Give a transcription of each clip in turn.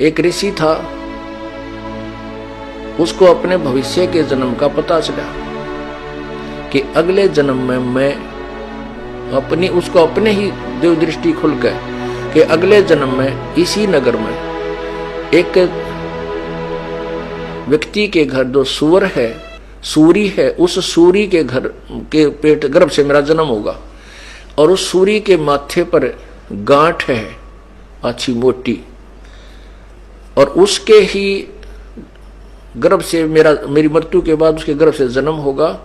एक ऋषि था, उसको अपने भविष्य के जन्म का पता चला कि अगले जन्म में मैं उसको अपने ही देव दृष्टि खुल गए कि अगले जन्म में इसी नगर में एक व्यक्ति के घर जो सूर है, सूरी है, उस सूरी के घर के पेट गर्भ से मेरा जन्म होगा और उस सूरी के माथे पर गांठ है अच्छी मोटी, और उसके ही गर्भ से मेरी मृत्यु के बाद उसके गर्भ से जन्म होगा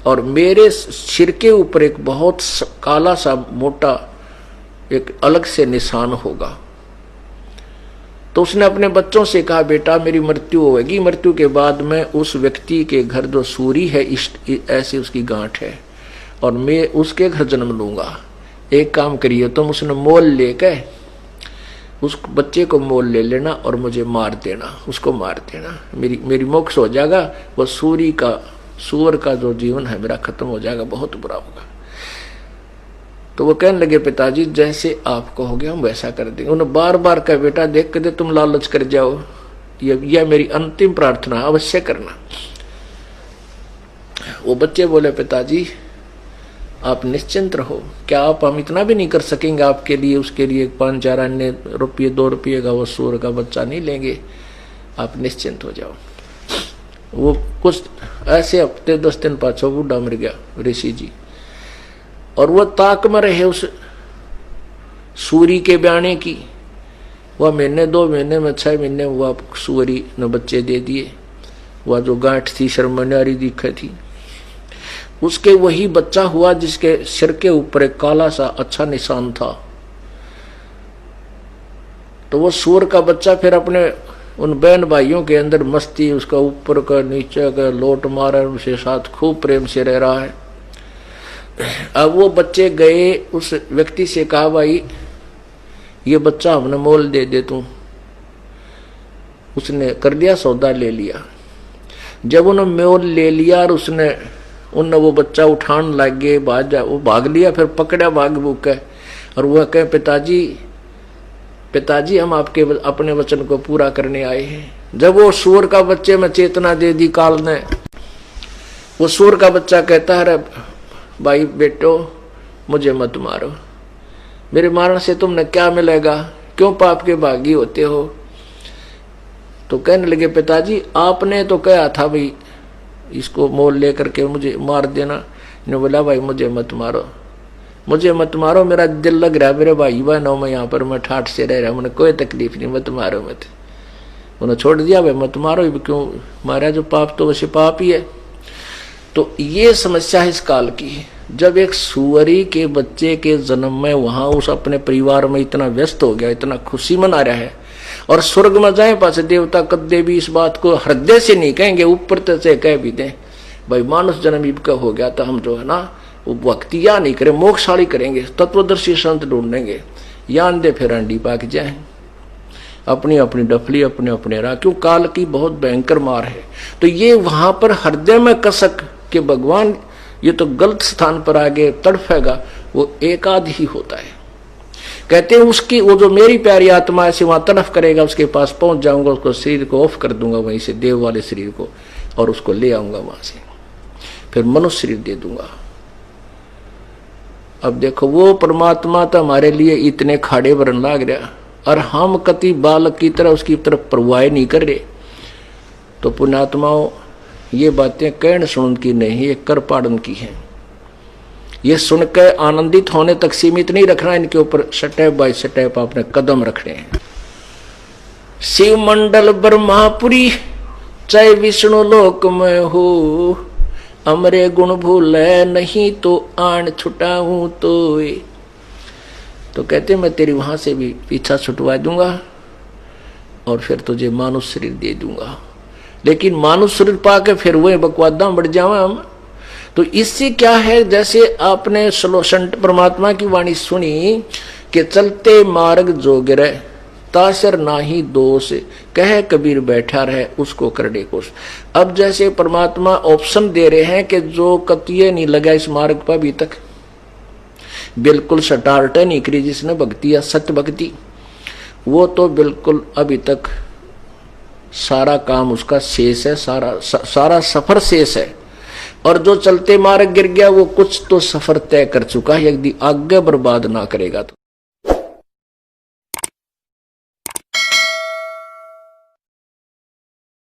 और मेरे सिर के ऊपर एक बहुत काला सा मोटा एक अलग से निशान होगा। तो उसने अपने बच्चों से कहा, बेटा मेरी मृत्यु होगी, मृत्यु के बाद मैं उस व्यक्ति के घर जो सूरी है ऐसी उसकी गांठ है और मैं उसके घर जन्म लूंगा। एक काम करिए तुम, उसने मोल लेके उस बच्चे को मोल ले लेना और मुझे मार देना, उसको मार देना, मेरी मोक्ष हो जाएगा। वो सूअर का जो जीवन है मेरा खत्म हो जाएगा, बहुत बुरा होगा। तो वो कहने लगे, पिताजी जैसे आप कहोगे हम वैसा कर देंगे। उन्होंने बार बार कहा, बेटा देख के तुम लालच कर जाओ, यह मेरी अंतिम प्रार्थना अवश्य करना। वो बच्चे बोले, पिताजी आप निश्चिंत रहो, क्या आप हम इतना भी नहीं कर सकेंगे आपके लिए, उसके लिए 5-4 अन्य रुपये 2 रुपये का वो सूअर का बच्चा नहीं लेंगे, आप निश्चिंत हो जाओ। वो कुछ ऐसे हफ्ते 10 दिन पाछो बूढ़ा मर गया ऋषि जी, और वो ताक में रहे उस सूरी के ब्याने की। वह महीने 2 महीने में 6 महीने हुआ सूरी ने बच्चे दे दिए। वह जो गांठ थी शर्मन्यारी दिखे थी, उसके वही बच्चा हुआ जिसके सिर के ऊपर एक काला सा अच्छा निशान था। तो वो सूर का बच्चा फिर अपने उन बहन भाइयों के अंदर मस्ती, उसका ऊपर का नीचे का लोट मारा, उनसे साथ खूब प्रेम से रह रहा है। अब वो बच्चे गए उस व्यक्ति से कहा, भाई ये बच्चा हमने मोल दे दे तू। उसने कर दिया, सौदा ले लिया। जब उन्होंने मोल ले लिया और उनने वो बच्चा उठान लग गए, वो भाग लिया, फिर पकड़ा भाग भूख है। और वह कहे, पिताजी हम आपके अपने वचन को पूरा करने आए हैं। जब वो सूअर का बच्चे में चेतना दे दी काल ने, वो सूअर का बच्चा कहता है, भाई बेटो मुझे मत मारो, मेरे मारने से तुमने क्या मिलेगा, क्यों पाप के भागी होते हो। तो कहने लगे, पिताजी आपने तो कहा था भाई इसको मोल लेकर के मुझे मार देना। ने बोला, भाई मुझे मत मारो, मुझे मत मारो, मेरा दिल लग रहा है मेरे भाई बहनों में, यहाँ पर मैं ठाठ से रह रहा हूँ, मुझे कोई तकलीफ नहीं, मत मारो मत। उन्होंने छोड़ दिया, भाई मत मारो, क्यों मारा, जो पाप तो वैसे पाप ही है। तो ये समस्या है इस काल की। जब एक सुअरी के बच्चे के जन्म में वहां उस अपने परिवार में इतना व्यस्त हो गया, इतना खुशी मना रहा है, और स्वर्ग में जाए पास देवता कदे भी इस बात को हृदय से नहीं कहेंगे, ऊपर से कह भी दें भाई मानुष जन्म इनका हो गया, तो हम जो है ना वो भक्तिया नहीं करें, मोक्षशाली करेंगे, तत्वदर्शी संत ढूंढेंगे, यान दे फिर अंडी पाक जाए, अपनी अपनी डफली अपने अपने राह। क्यों काल की बहुत भयंकर मार है। तो ये वहां पर हृदय में कसक के भगवान ये तो गलत स्थान पर आगे तड़फेगा, वो एकाध ही होता है। कहते हैं उसकी वो जो मेरी प्यारी आत्मा ऐसे वहां तड़फ करेगा, उसके पास पहुंच जाऊंगा, उसको शरीर को ऑफ कर दूंगा वहीं से, देव वाले शरीर को, और उसको ले आऊंगा वहां से, फिर मनुष्य शरीर दे दूंगा। अब देखो वो परमात्मा तो हमारे लिए इतने खाड़े भरन लाग रहा, और हम कति बालक की तरह उसकी तरफ परवाह नहीं कर रहे। तो पुण्यात्माओं ये बातें कहन सुन की नहीं, ये कर पाड़न की है। ये सुनकर आनंदित होने तक सीमित नहीं रखना, इनके ऊपर स्टेप बाय स्टेप आपने कदम रखने हैं। शिव मंडल ब्रह्मापुरी चाहे विष्णु लोक में हो, अमरे गुण भूले नहीं तो आन छुटा हूं तो कहते मैं तेरी वहां से भी पीछा छुटवा दूंगा और फिर तुझे मानुष शरीर दे दूंगा। लेकिन मानुष शरीर पाके फिर वही बकवादा बढ़ जावे हम। तो इससे क्या है, जैसे आपने संत परमात्मा की वाणी सुनी कि चलते मार्ग जोगिर तासर नाही दोष, कहे कबीर बैठा रहे उसको करने कोश। अब जैसे परमात्मा ऑप्शन दे रहे हैं कि जो कतिये नहीं लगा इस मार्ग पर अभी तक, बिल्कुल स्टार्ट नहीं करी जिसने भक्ति या सत्य भक्ति, वो तो बिल्कुल अभी तक सारा काम उसका शेष है, सारा सफर शेष है। और जो चलते मार्ग गिर गया वो कुछ तो सफर तय कर चुका है, यदि आगे बर्बाद ना करेगा तो।